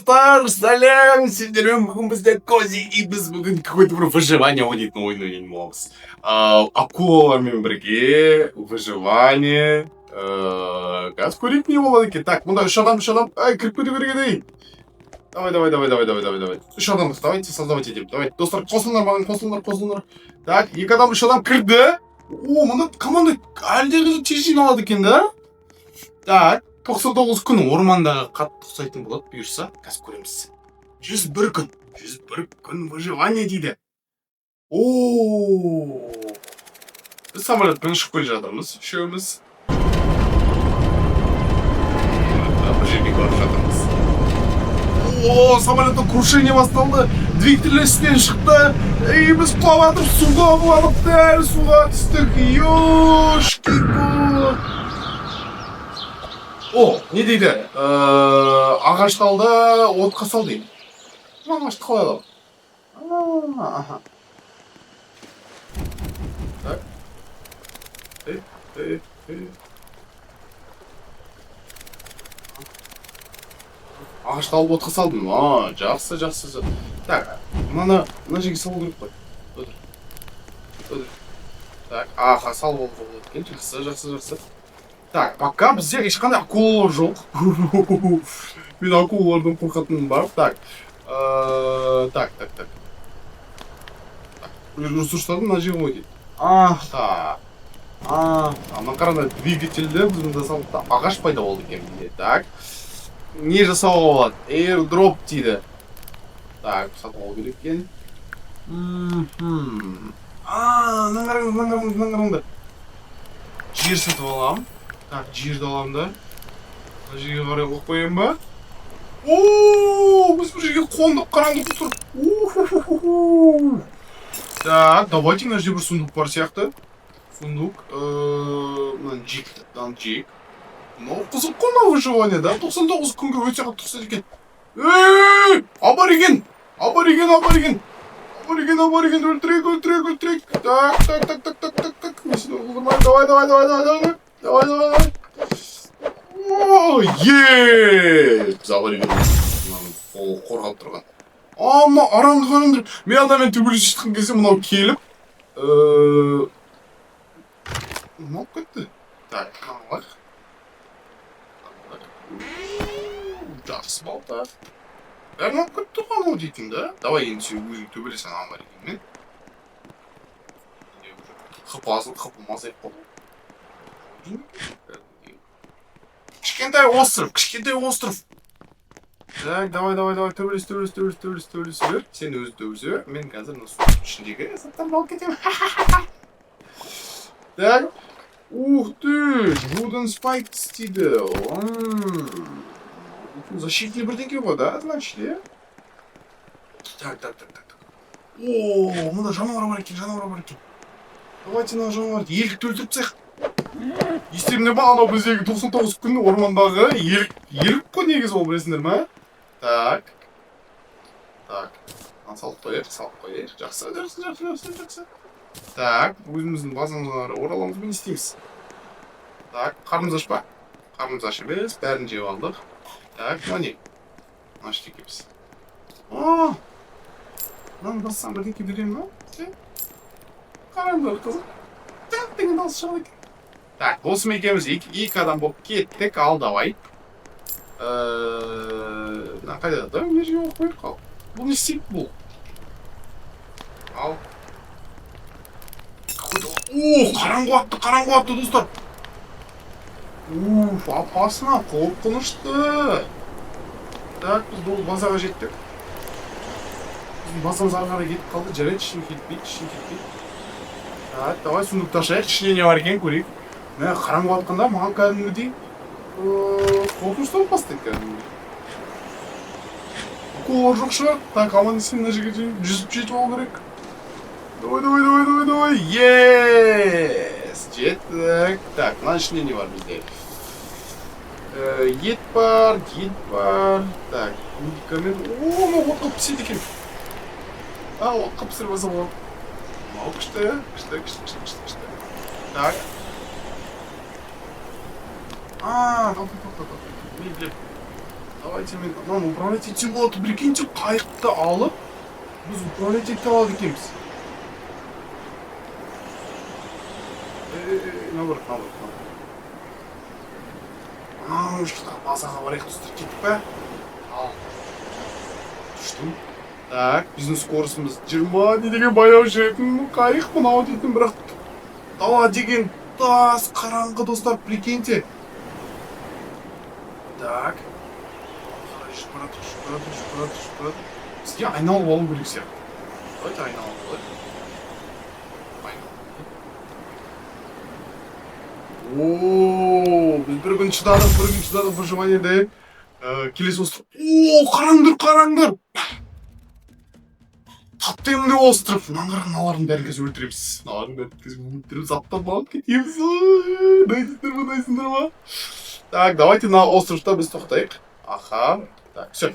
достар, сәлем, сіздермен бүгін бізде Кози, и біз бүгін какой-то бір выживание ойнайтын ойын ойнайтын боламыз. Акулалармен бірге выживание. Қазір көрейік не болады екен. Так, мұнда үш адам. Ай, кіріп кету керек еді. Давай. Үш адамбыз, давайте создавать етемін. Давай, достар, қосылыңдар маған, қосылыңдар. Так, екі адам, үш адам кірді. О, мұнда команда әлдеқайда тез жиналады екен, да? Так, 99 күн ормандағы қатты ұқсайтын болады бұйырса, қазір көреміз. 101 күн выживание дейді. Ооо. Біз самолетпен ұшып келе жатырмыз, үшеуміз. Бір жерге барып жатырмыз. Ооо, самолеттен крушение басталды. Двигатель істен шықты. Ей, біз құлап жатырмыз, суға құладық, дәл суға түстік. Ёшки-ку. О, не дейді? Ағаш талды, отқа сал дейді. Ағашты қалай алам? Аха. Так. Ағашты алып отқа салдым. Жақсы. Так, мына жерге салу керек қой. Өдір. Так, аха, салып алуға болады екен. Жақсы. Так, пока бізде ешқандай акулалар жоқ. Мен акулалардан қорқатыным бар. Так. Ресурстарды мына жерге қой дейді. Аха. Ана қараңдар, двигательді біз мұнда салып та ағаш пайда болды екен бізде. Так. Не жасауға болады? Airdrop дейді. Так, сатып алу керек екен. Наңғарыңдар. Жер сатып алам. Так, жерді алам да. Мына жерге қарай қойып қоям ба? Ооо, біз бір жерге қондық, қараңғы тұр. Так, давайте мына жерде бір сундук бар сияқты. Сундук, мына жек. Мынау қызық қой мына выживание, да? 99 күнге өте қатты ұқсайды екен. Абориген! Өлтірек. Так. Давай. Біз абориген қорғап тұрған. Мына арамды қараңдар. Мен адаммен төбелесіп шыққан кезде мынау келіп мынау кетті. Так, мынау жақсы балта. Бәрін алып кетті ғой анау дейтін, да? Давай енді сен өзің төбелесен аборигенмен. Қыпылмасайық қой. Кішкентай остров. Так, давай, төбелес бер. Сен өзі төбелесе бер. Мен қазір су ішіндегі заттарды алып кетемін. Так. Ух ты, wooden spikes дейді. Защитный бірдеңке ғой, да, значит, е? Так. Ооо, мұнда жануар бар екен. Давайте мына жануарды елікті өлтіріп тастайық. Естеріңде ма, анау біздегі 99 күн ормандағы елік қой негізі ол, білесіңдер ма? Так. Салып қояйық. Жақсы. Так, өзіміздің базамызға ораламыз, не істейміз? Так, қарнымыз аш па? Қарнымыз аш емес, бәрін жеп алдық. Так, мына не? Мына штекеміз. Мынаны бассам бірдеңке берем ма? Қараңдар қызық. Так, деген дауыс шығады екен. Так, досым екеуміз екі адам болып кеттік, ал давай. Мына қайда да? Не жерге оқып қойып қал. Бұл не істейді бұл? Ал. Қараңғы атты, достар. Опасно, қорқынышты. Так, біз бұл базаға жеттік. Біздің базамыз ары қарай кетіп қалды. Жарайды, ішіне кетпейді. Так, давай сундукты ашайық, ішіне не бар екен көрейік. Мә, қараңғы атқанда маған кәдімгідей қорқынышты болып бастайды кәдімгідей. Акулалар жоқ шығар. Так, аман есен мына жерге жүзіп жетіп алу керек. Давай. Yes! Жеттік. Так, мына ішінде не бар бізде? Ет бар. Так, медикамент. Мына отқа піседі екен. Отқа пісіріп алса болады. Мынау күшті. Так. Топ. Давайте мен мынаны управлять етсем болады. Прикиньте, қайықты алып, біз управлять ете алады екенбіз. Наоборот. Базаға барайық, достар, кеттік па? Ал. Түштім. Так, бизнес скоросымыз 20 деген баяу жүретін қайық мынау дейтін, бірақ дала деген тас қараңғы, достар, прикиньте. Так. Шпырат. Бізге айналып алу керек сияқты. Давайте айналып алайық. Ооо, біз бір күн шыдадық выживаниеде. Келесі остров. Ооо, қараңдар. Тотемный остров. Мыналардың бәрін қазір өлтіреміз. Аптап алып кетеміз. Дайсыңдар ма? Так, давайте на островта біз тоқтайық. Аха. Так, все.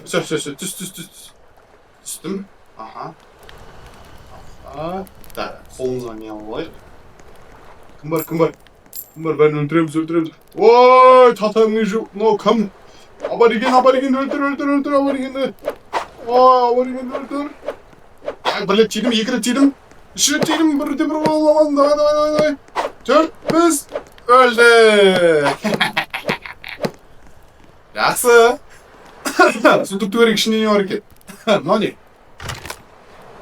Түстім. Аха. Так, қолымызға не алайық. Кім бар? Бәрін өлтіреміз. Ой, тотемный жу. No, кім? Абориген, өлтір, аборигенді. Ой, аборигенді өлтір. Бір рет тидім, екі рет тидім. Үш рет тидім, бір рет болмаған. Давай. Төрт, біз өлді. Жақсы. Сундықты көрек ішінде не бар екен? Мынау не?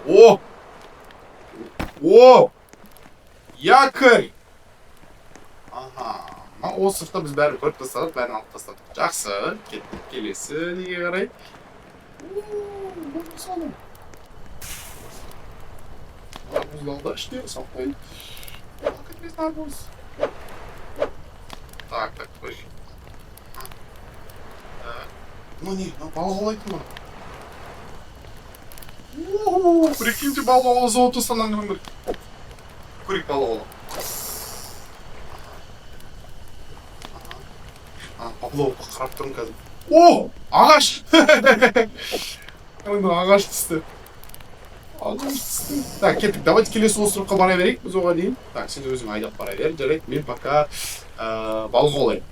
О! Якорь! Ага. Островта біз бәрін көріп тастадық, бәрін алып тастадық. Жақсы. Кеттік, келесі неге қарай? Соны. Арбузды ішіне салып қойын. Кетмесін арбуз. Так, қой. Ну не, балық алайын ма? Прикиньте, балық аула зауыты санаңғырын бір. Көрек балық аула. Поплавокқа қарап тұрмын қазір. О! Ағаш! Ағаш түсті. Так, кеттік. Давайте келесі островқа бара берейік біз оға дейін. Так, сен өзің айдап бара бер. Жарайды, мен пока балық аулайын.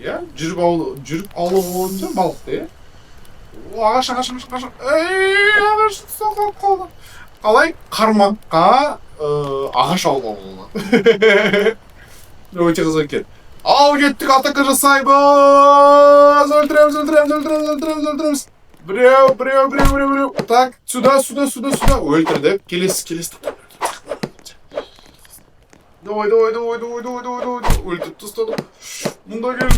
Я? Жүріп аулы болынша балықты, ағаш. Ағаш соқып қалды. Қалай? Қармаққа ағаш аулы болады. Өте қызық екен. Ал кеттік, атака жасаймыз. Өлтіреміз. Біреу. Так, сюда. Өлтірдік. Келесі. Давай. Өлтіріп тастадық. Мұнда кел.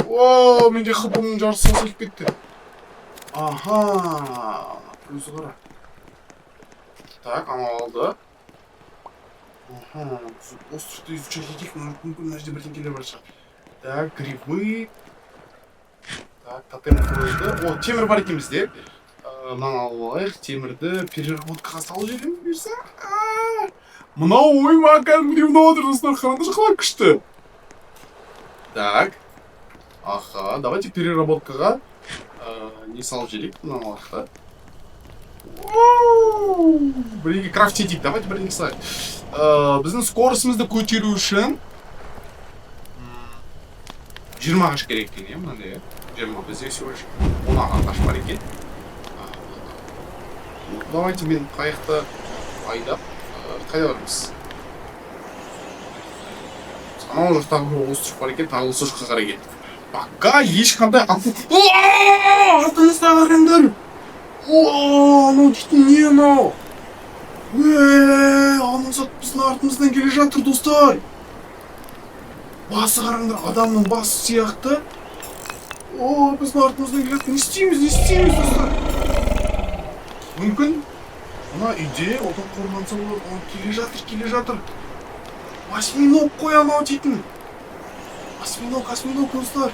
Ооо, менде хпымның жарысы азайып кетті. Аха. Плюсы қара. Так, анау алды. Аха. Островты изучать етейік, мүмкін мына жерде бірдеңелер бар шығар. Так, грибы. Так, тотем қойды. О, темір бар екен бізде. Мынаны алып алайық. Темірді переработкаға салып жібереміз бұйырса. Мынау ойма кәдімгідей мынау отыр, достар, қараңдаршы қалай күшті. Так. Аха, давайте переработкаға не салып жіберейік мынаны уақытта. Бірдеңе крафт етейік, давайте бірдеңе салайық. Біздің скоросымызды көтеру үшін 20 ағаш керек екен, мынандай. 20 бізде всего лишь 10 ағаш бар екен. Давайте мен қайықты айдап қайда бармыз? Анау жақтағы бір остров бар екен, тағы осы жаққа қарай кеттік. Пока ешқандай артымызда қараңдар. Анау дейтін не анау? Анау зат біздің артымыздан келе жатыр, достар. Басы қараңдар, адамның басы сияқты. Біздің артымыздан келе жатыр. Не істейміз, достар? Мүмкін мына үйде одан қорғанса болады. Келе жатыр. Осьминог қой анау дейтін. Осьминог, достар.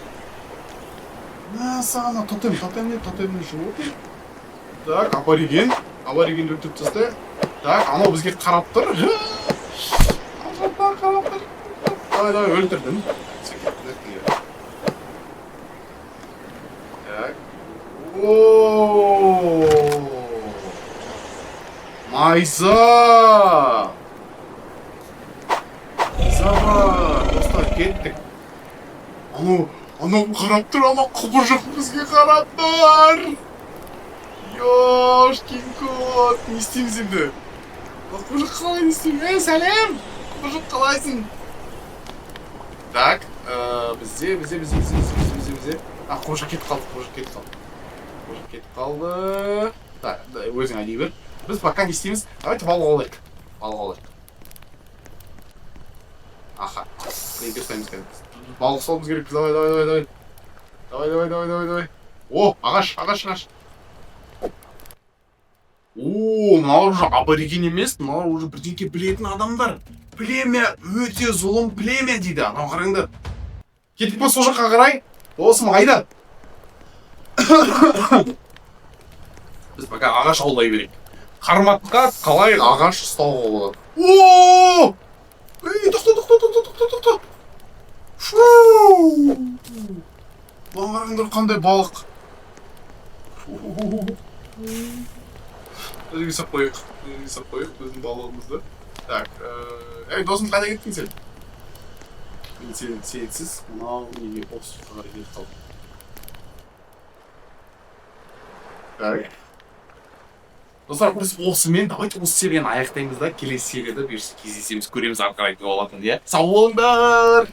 Саған тотемный животный. Так, абориген өлтіріп тастайық. Так, анау бізге қарап тұр. Давай, өлтірдім. Так. Найза! Достар, кеттік. анау қарап тұр, анау құбыжық бізге қарап тұр. Ёшкин кот, не істейміз енді? Құбыжық қалай не істейміз? Сәлем, құбыжық қалайсың? Так, бізде. Құбыжық кетіп қалды. Так, өзің айдай бер. Біз пока не істейміз? Давайте балық алайық. Аха, неге ұстаймыз керек? Балық ұстауымыз керек. Давай. О, ағаш. Мынау уже абориген емес, мынау уже бірдеңке білетін адамдар. Племя, өте зұлым племя дейді. Анау қараңдар. Кетіп па сол жаққа қарай? Досым, айда. Біз пока ағаш аулай берейік. Қармаққа қалай ағаш ұстауға болады? Ооо! Тоқта. Қараңдар қандай балық. Жерге сап қойық біздің балығымызды. Так, досым, қайда кеттің сен? Мен сенсіз мынау неге осы қарай келіп қалдым. Так. Достар, біз осымен давайте осы серияны аяқтаймыз да, келесі серияда кездесеміз, көреміз, ары қарай не болатынын, иә? Сау болыңдар!